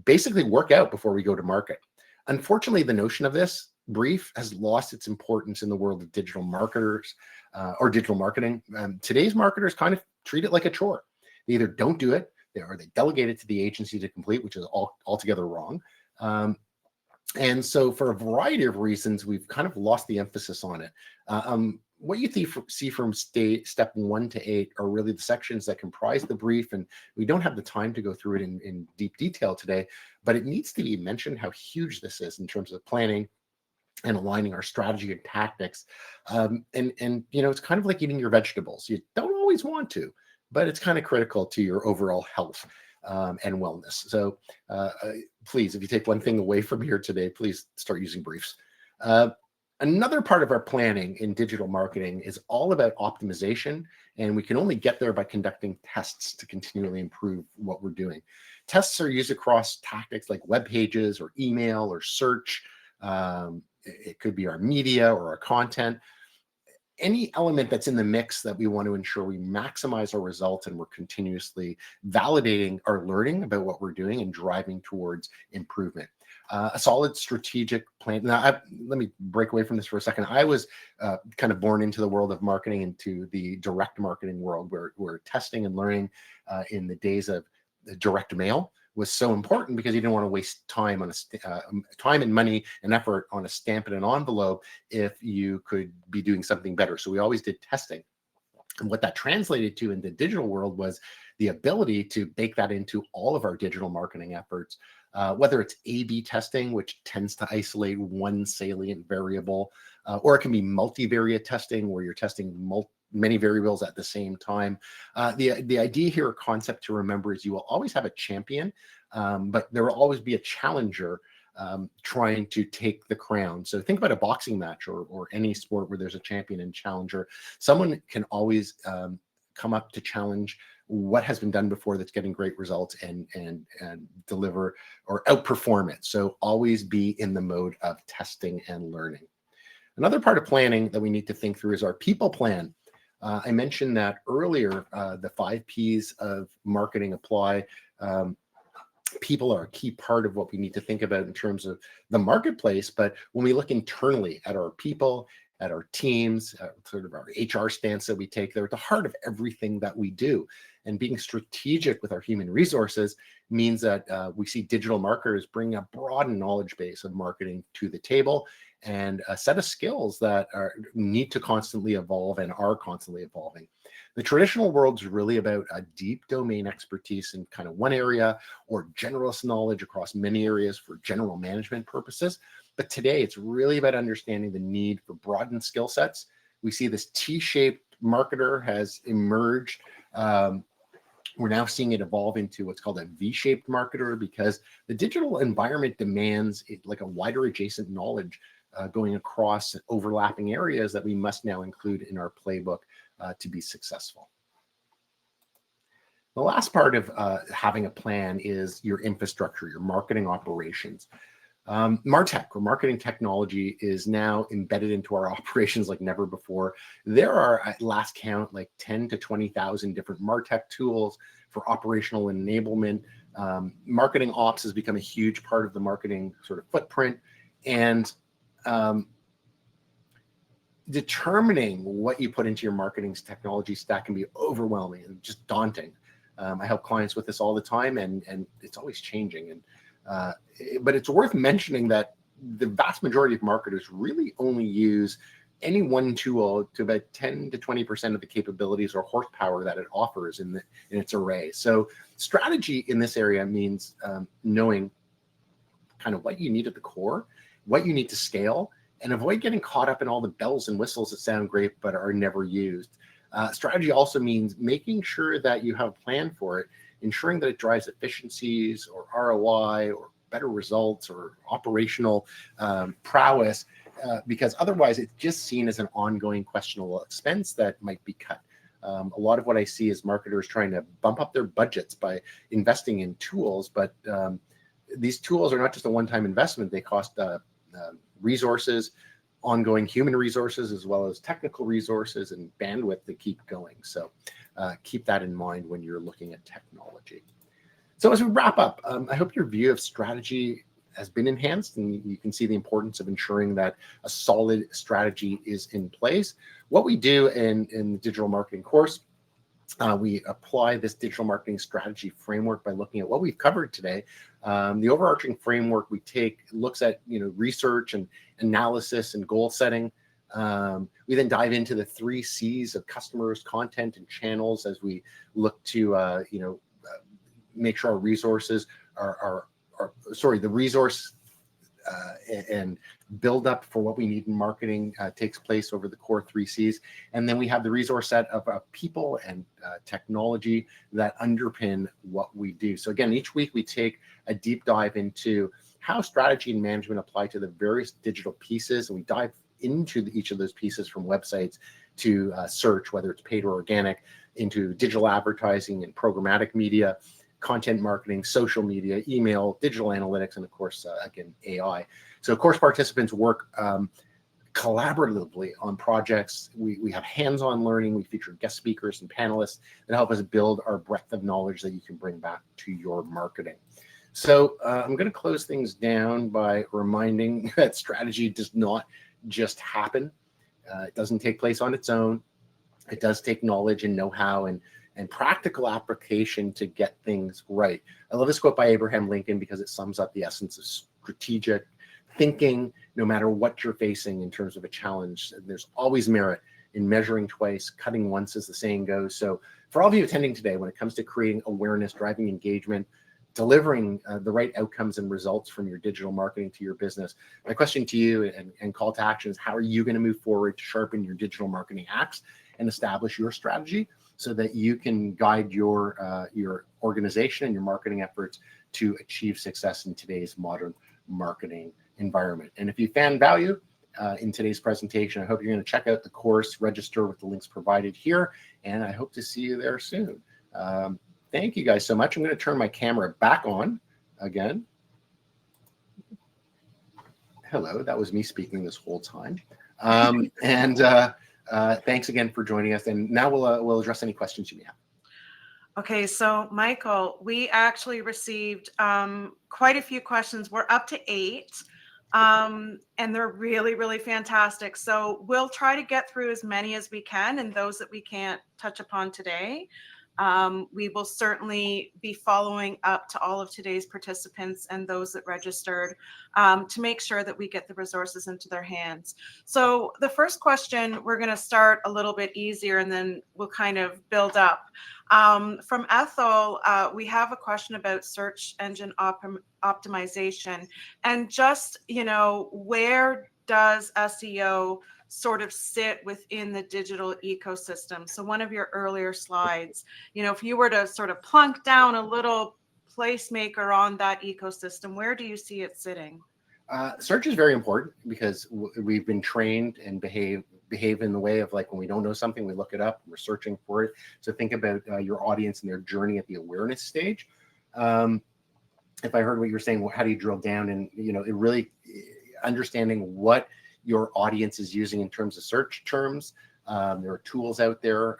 basically work out before we go to market. Unfortunately, the notion of this brief has lost its importance in the world of digital marketers or digital marketing. Today's marketers kind of treat it like a chore. They either don't do it or they delegate it to the agency to complete, which is altogether wrong. And so for a variety of reasons, we've kind of lost the emphasis on it. What you see from step 1 to 8 are really the sections that comprise the brief, and we don't have the time to go through it in deep detail today, but it needs to be mentioned how huge this is in terms of planning and aligning our strategy and tactics. And it's kind of like eating your vegetables. You don't always want to, but it's kind of critical to your overall health and wellness. So please, if you take one thing away from here today, please start using briefs. Another part of our planning in digital marketing is all about optimization, and we can only get there by conducting tests to continually improve what we're doing. Tests are used across tactics like web pages or email or search. It could be our media or our content. Any element that's in the mix that we want to ensure we maximize our results and we're continuously validating our learning about what we're doing and driving towards improvement. A solid strategic plan. Now, let me break away from this for a second. I was kind of born into the world of marketing, into the direct marketing world, where testing and learning in the days of direct mail was so important, because you didn't want to waste time on time and money and effort on a stamp and an envelope if you could be doing something better. So we always did testing. And what that translated to in the digital world was the ability to bake that into all of our digital marketing efforts, whether it's A/B testing, which tends to isolate one salient variable, or it can be multivariate testing, where you're testing many variables at the same time. The idea here, or concept to remember, is you will always have a champion, but there will always be a challenger trying to take the crown. So think about a boxing match or any sport where there's a champion and challenger. Someone can always come up to challenge what has been done before that's getting great results and deliver or outperform it. So always be in the mode of testing and learning. Another part of planning that we need to think through is our people plan. I mentioned that earlier, the 5 Ps of marketing apply. People are a key part of what we need to think about in terms of the marketplace. But when we look internally at our people, at our teams, sort of our HR stance that we take, they're at the heart of everything that we do. And being strategic with our human resources means that we see digital marketers bring a broad knowledge base of marketing to the table, and a set of skills that need to constantly evolve and are constantly evolving. The traditional world is really about a deep domain expertise in kind of one area, or generalist knowledge across many areas for general management purposes. But today, it's really about understanding the need for broadened skill sets. We see this T-shaped marketer has emerged. We're now seeing it evolve into what's called a V-shaped marketer, because the digital environment demands like a wider adjacent knowledge going across overlapping areas that we must now include in our playbook to be successful. The last part of having a plan is your infrastructure, your marketing operations. MarTech, or marketing technology, is now embedded into our operations like never before. There are, at last count, like 10 to 20,000 different MarTech tools for operational enablement. Marketing ops has become a huge part of the marketing sort of footprint, and determining what you put into your marketing technology stack can be overwhelming and just daunting. I help clients with this all the time, and it's always changing. But it's worth mentioning that the vast majority of marketers really only use any one tool to about 10 to 20% of the capabilities or horsepower that it offers in its array. So strategy in this area means knowing kind of what you need at the core, what you need to scale, and avoid getting caught up in all the bells and whistles that sound great but are never used. Strategy also means making sure that you have a plan for it, ensuring that it drives efficiencies or ROI or better results or operational prowess, because otherwise it's just seen as an ongoing questionable expense that might be cut. A lot of what I see is marketers trying to bump up their budgets by investing in tools, but these tools are not just a one-time investment. They cost resources, ongoing human resources, as well as technical resources and bandwidth to keep going. So keep that in mind when you're looking at technology. So as we wrap up, I hope your view of strategy has been enhanced, and you can see the importance of ensuring that a solid strategy is in place. What we do in the digital marketing course, we apply this digital marketing strategy framework by looking at what we've covered today. The overarching framework we take looks at research and analysis and goal setting. We then dive into the 3 C's of customers, content, and channels as we look to make sure our resources the resource and build up for what we need in marketing takes place over the core 3Cs. And then we have the resource set of people and technology that underpin what we do. So again, each week we take a deep dive into how strategy and management apply to the various digital pieces, and we dive into each of those pieces, from websites to search, whether it's paid or organic, into digital advertising and programmatic media, content marketing, social media, email, digital analytics, and of course, again, AI. So course participants work collaboratively on projects. We have hands-on learning. We feature guest speakers and panelists that help us build our breadth of knowledge that you can bring back to your marketing. So I'm going to close things down by reminding that strategy does not just happen. It doesn't take place on its own. It does take knowledge and know-how and practical application to get things right. I love this quote by Abraham Lincoln because it sums up the essence of strategic thinking. No matter what you're facing in terms of a challenge, there's always merit in measuring twice, cutting once, as the saying goes. So for all of you attending today, when it comes to creating awareness, driving engagement, delivering the right outcomes and results from your digital marketing to your business, my question to you and call to action is, how are you going to move forward to sharpen your digital marketing axe and establish your strategy so that you can guide your organization and your marketing efforts to achieve success in today's modern marketing environment? And if you found value in today's presentation, I hope you're going to check out the course, register with the links provided here, and I hope to see you there soon. Thank you guys so much. I'm going to turn my camera back on again. Hello, that was me speaking this whole time. Thanks again for joining us. And now we'll address any questions you may have. Okay, so Michael, we actually received quite a few questions. We're up to 8, and they're really, really fantastic. So we'll try to get through as many as we can, and those that we can't touch upon today, we will certainly be following up to all of today's participants and those that registered to make sure that we get the resources into their hands. So the first question, we're going to start a little bit easier and then we'll kind of build up. From Ethel, we have a question about search engine optimization, and just, where does SEO sort of sit within the digital ecosystem? So one of your earlier slides, if you were to sort of plunk down a little placemaker on that ecosystem, where do you see it sitting? Search is very important because we've been trained and behave in the way of, like, when we don't know something, we look it up, we're searching for it. So think about your audience and their journey at the awareness stage. If I heard what you're saying, well, how do you drill down? And, it really understanding what your audience is using in terms of search terms. There are tools out there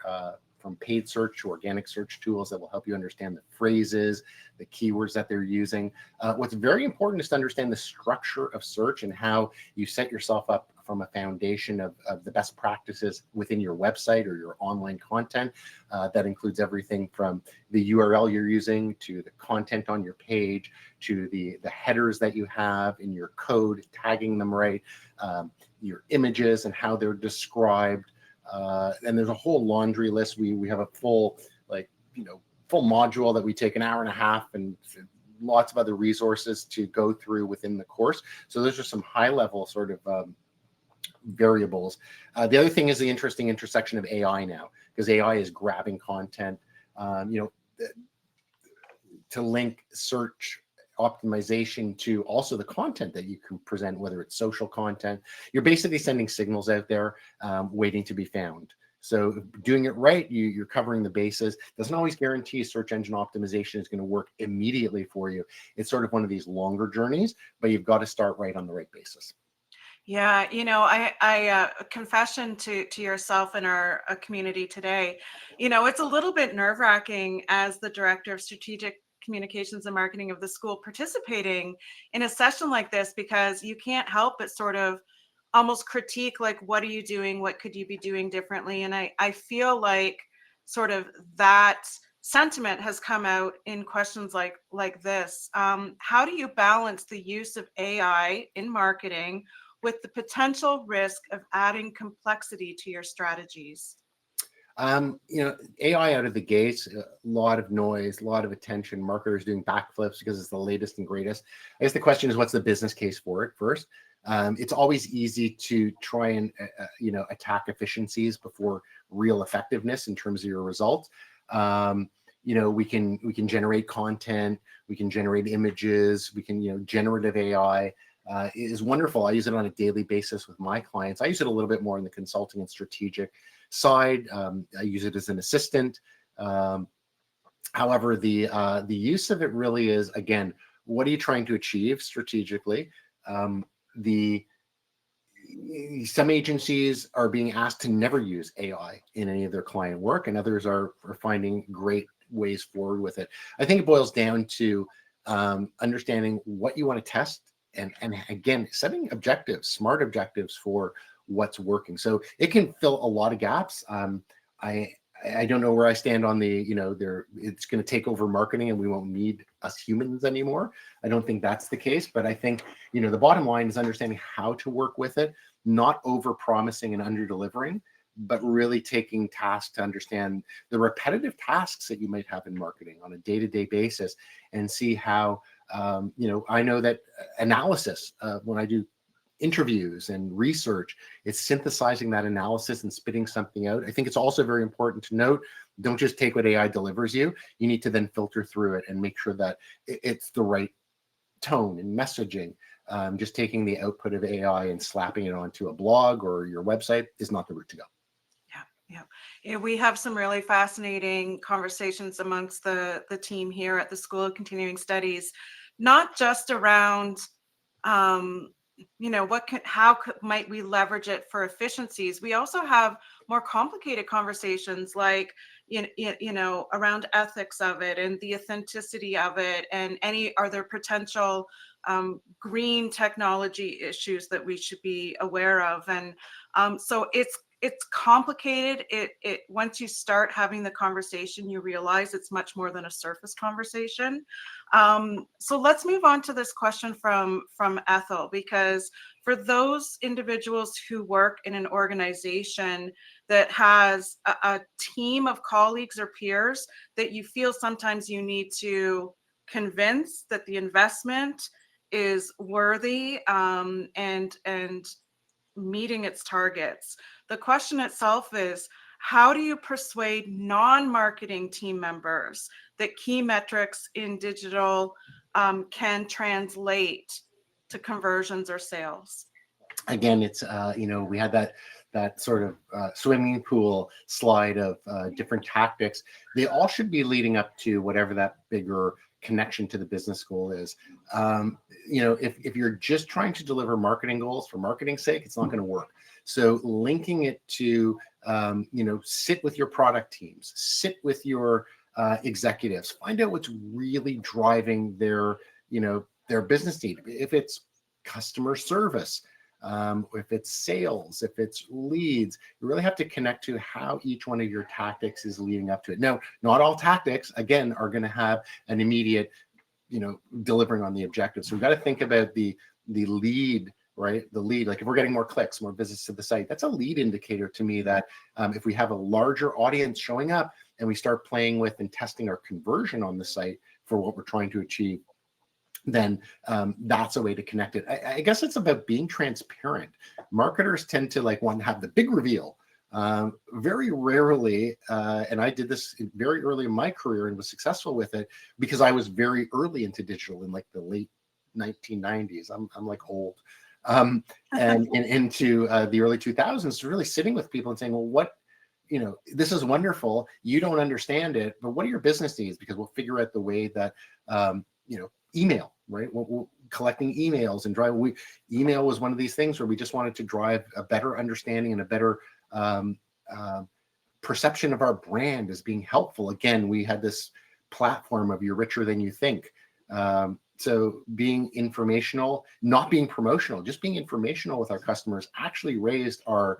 from paid search to organic search tools that will help you understand the phrases, the keywords that they're using. What's very important is to understand the structure of search and how you set yourself up from a foundation of the best practices within your website or your online content. That includes everything from the URL you're using to the content on your page to the headers that you have in your code, tagging them right, your images and how they're described. And there's a whole laundry list. We have a full module that we take an hour and a half and lots of other resources to go through within the course. So those are some high level sort of variables. The other thing is the interesting intersection of AI now, because AI is grabbing content, to link search optimization to also the content that you can present, whether it's social content. You're basically sending signals out there waiting to be found. So doing it right, you're covering the bases. Doesn't always guarantee search engine optimization is going to work immediately for you. It's sort of one of these longer journeys, but you've got to start right on the right basis. Yeah, I confession to yourself and our community today, it's a little bit nerve-wracking as the director of strategic communications and marketing of the school participating in a session like this, because you can't help but sort of almost critique, like, what are you doing? What could you be doing differently? And I feel like sort of that sentiment has come out in questions like this. How do you balance the use of AI in marketing with the potential risk of adding complexity to your strategies? AI out of the gates, a lot of noise, a lot of attention, marketers doing backflips because it's the latest and greatest. I guess the question is, what's the business case for it first? It's always easy to try and, attack efficiencies before real effectiveness in terms of your results. We can generate content, we can generate images, we can, generative AI is wonderful. I use it on a daily basis with my clients. I use it a little bit more in the consulting and strategic side. I use it as an assistant. However, the use of it really is, again, what are you trying to achieve strategically? Some agencies are being asked to never use AI in any of their client work, and others are finding great ways forward with it. I think it boils down to understanding what you want to test, and again, setting objectives, smart objectives for what's working. So it can fill a lot of gaps. I don't know where I stand on it's going to take over marketing and we won't need us humans anymore. I don't think that's the case, but I think, the bottom line is understanding how to work with it, not over promising and under delivering, but really taking tasks to understand the repetitive tasks that you might have in marketing on a day-to-day basis and see how, I know that analysis, when I do interviews and research, it's synthesizing that analysis and spitting something out. I think it's also very important to note, don't just take what AI delivers you. You need to then filter through it and make sure that it's the right tone and messaging. Just taking the output of AI and slapping it onto a blog or your website is not the route to go. Yeah, we have some really fascinating conversations amongst the team here at the School of Continuing Studies, not just around might we leverage it for efficiencies. We also have more complicated conversations like around ethics of it and the authenticity of it, and are there potential green technology issues that we should be aware of. And so it's complicated. It once you start having the conversation, you realize it's much more than a surface conversation. So let's move on to this question from Ethel, because for those individuals who work in an organization that has a team of colleagues or peers that you feel sometimes you need to convince that the investment is worthy and meeting its targets. The question itself is, how do you persuade non-marketing team members that key metrics in digital can translate to conversions or sales? Again, it's, we had that sort of swimming pool slide of different tactics. They all should be leading up to whatever that bigger connection to the business goal is. If you're just trying to deliver marketing goals for marketing's sake, it's not going to work. So linking it to, sit with your product teams, sit with your executives, find out what's really driving their business need. If it's customer service, if it's sales, if it's leads, you really have to connect to how each one of your tactics is leading up to it. Now, not all tactics, again, are going to have an immediate, delivering on the objective. So we've got to think about the lead, right? The lead, like if we're getting more clicks, more visits to the site, that's a lead indicator to me that if we have a larger audience showing up and we start playing with and testing our conversion on the site for what we're trying to achieve, then that's a way to connect it. I guess it's about being transparent. Marketers tend to want to have the big reveal. Very rarely, and I did this very early in my career and was successful with it because I was very early into digital in the late 1990s. I'm old. And into the early 2000s, really sitting with people and saying, well, what, this is wonderful. You don't understand it, but what are your business needs? Because we'll figure out the way that, email, right? We're collecting emails and email was one of these things where we just wanted to drive a better understanding and a better perception of our brand as being helpful. Again, we had this platform of you're richer than you think. So being informational, not being promotional, just being informational with our customers actually raised our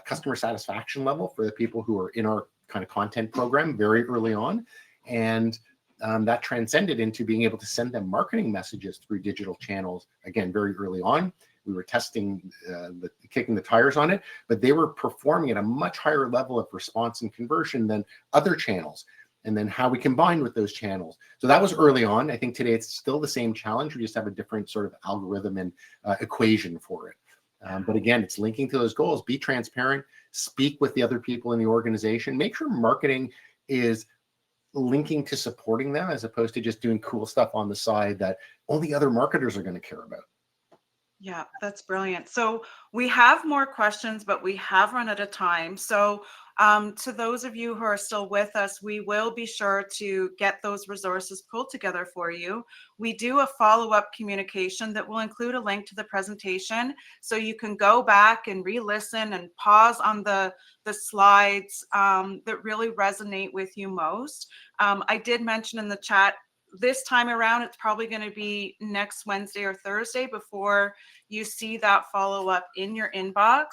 customer satisfaction level for the people who are in our kind of content program very early on. And that transcended into being able to send them marketing messages through digital channels, again, very early on. we were testing, kicking the tires on it, but they were performing at a much higher level of response and conversion than other channels. And then how we combined with those channels. So that was early on. I think today it's still the same challenge. We just have a different sort of algorithm and equation for it. But again, it's linking to those goals. Be transparent, speak with the other people in the organization, make sure marketing is linking to supporting them as opposed to just doing cool stuff on the side that only other marketers are going to care about. Yeah, that's brilliant. So we have more questions, but we have run out of time. So to those of you who are still with us, we will be sure to get those resources pulled together for you. We do a follow-up communication that will include a link to the presentation, so you can go back and re-listen and pause on the slides that really resonate with you most. I did mention in the chat, this time around, it's probably going to be next Wednesday or Thursday before you see that follow up in your inbox.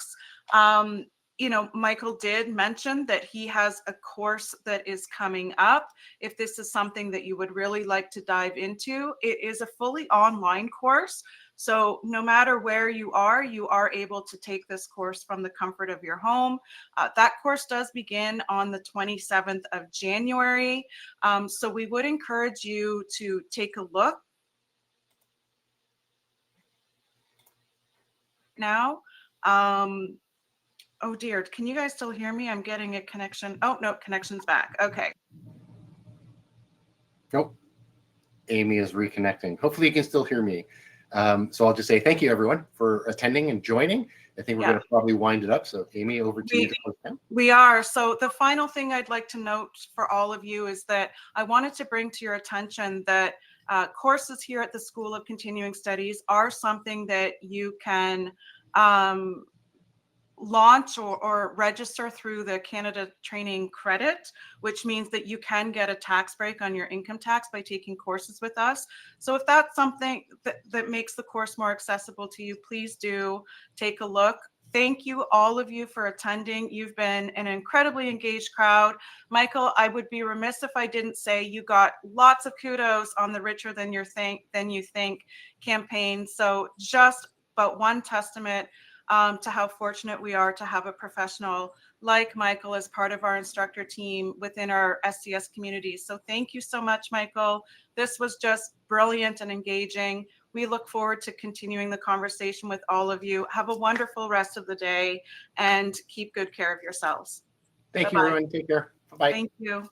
You know, Michael did mention that he has a course that is coming up. If this is something that you would really like to dive into, it is a fully online course. So no matter where you are able to take this course from the comfort of your home. That course does begin on the 27th of January. So we would encourage you to take a look now. Oh dear, can you guys still hear me? I'm getting a connection. Oh no, connection's back. Okay. Nope. Amy is reconnecting. Hopefully you can still hear me. So I'll just say thank you everyone for attending and joining. I think we're going to probably wind it up. So Amy, over to you to close down. We are. So the final thing I'd like to note for all of you is that I wanted to bring to your attention that courses here at the School of Continuing Studies are something that you can launch or register through the Canada Training Credit, which means that you can get a tax break on your income tax by taking courses with us. So if that's something that makes the course more accessible to you, please do take a look. Thank you, all of you, for attending. You've been an incredibly engaged crowd. Michael, I would be remiss if I didn't say you got lots of kudos on the Richer Than You Think campaign. So just but one testament to how fortunate we are to have a professional like Michael as part of our instructor team within our SCS community. So thank you so much, Michael. This was just brilliant and engaging. We look forward to continuing the conversation with all of you. Have a wonderful rest of the day and keep good care of yourselves. Thank you, everyone. Take care. Bye-bye. Thank you.